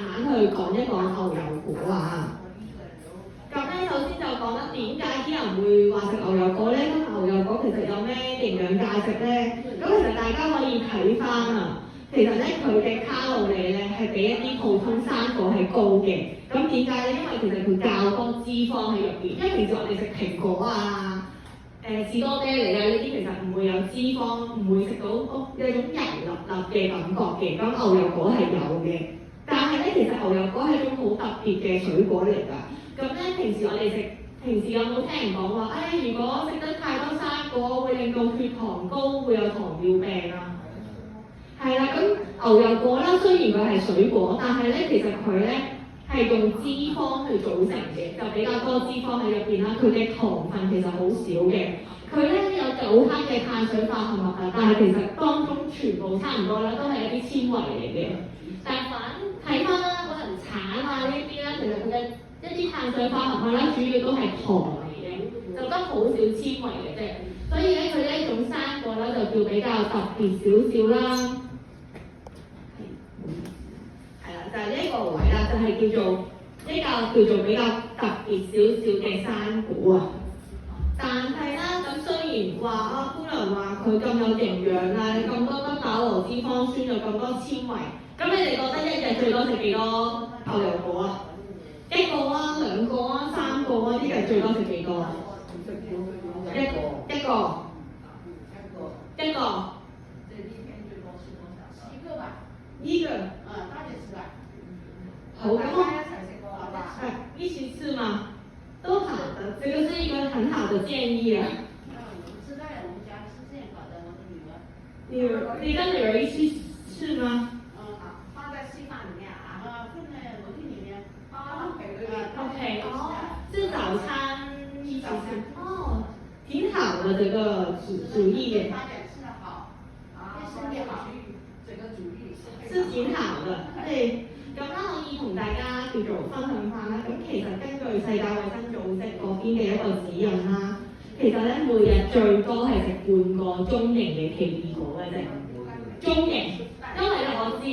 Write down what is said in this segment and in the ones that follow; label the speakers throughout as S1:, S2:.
S1: 慢慢去講一講牛油果啊。咁咧，首先就講得點解啲人會話食牛油果咧？咁牛油果其實有咩營養價值咧？咁其實大家可以睇翻啊，其實咧佢嘅卡路里咧係比一啲普通生果係高嘅。咁點解咧？因為其實佢較多脂肪喺入邊。因為平時我哋食蘋果啊、士多啤梨啊呢啲，其實唔會有脂肪，唔會食到有種油粒粒嘅感覺嘅。咁牛油果係有嘅，但係咧其實牛油果係一種好特別嘅水果嚟㗎。咁咧，平時有冇聽人講話？如果食得太多生果，會令到血糖高，會有糖尿病啊？係啦，咁牛油果啦，雖然佢係水果，但係咧，其實佢咧係用脂肪去組成嘅，就比較多脂肪喺入邊啦。佢嘅糖分其實好少嘅，佢咧有9克嘅碳水化合物啊，但係其實當中全部差唔多啦，都係一啲纖維嚟嘅。但係睇翻啦，可能橙啊呢啲咧，其實佢嘅一啲碳水化合物啦，主要都係糖嚟嘅，就得好少纖維嘅啫。所以咧，佢呢一種生果咧就叫比較特別少少啦。係啦，就係呢一個位啦，就係叫做比較特別少少嘅生果啊。但係啦，咁雖然話姑娘話佢咁有營養啊，咁多不飽和脂肪酸，有咁多纖維，咁你哋覺得一日最多食幾多牛油果啊？1個啊、2個啊、3個啊，呢個最多食幾多啊？一個。1個。1個。好，咁一起吃嗎？都好的，這個是一個很好的建議啊。你跟女兒一起吃嗎？
S2: 放在稀飯裡面啊，放在羅蒂裡面。
S1: OK， 是早餐一起吃。哦，挺好的這個主意嘅。
S2: 吃得好，身體好，整個主意
S1: 是挺好的，對。咁啦，可以同大家叫做分享翻啦。咁其實根據世界衛生組織嗰邊嘅一個指引啦，其實咧每日最多係食半個中型嘅奇異果嘅啫。中型，因為咧我冇聽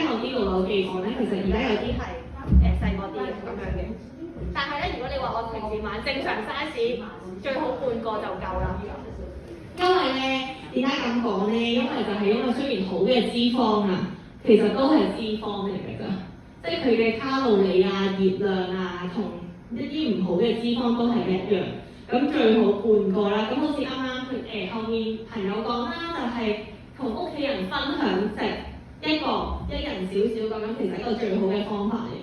S1: 我啲老友記講咧，其實而家有啲係細個啲咁樣嘅。但係咧，如果你話我平時買正常 size，最好半個就夠啦。因為咧點解咁講咧？因為雖然好嘅脂肪啊。其實都係脂肪嚟嘅咋，即係佢嘅卡路里啊、熱量啊，同一啲唔好嘅脂肪都係一樣。咁最好半個啦。咁好似啱啱後面朋友講啦，就係同屋企人分享食一人少少咁，其實一個最好嘅方法嚟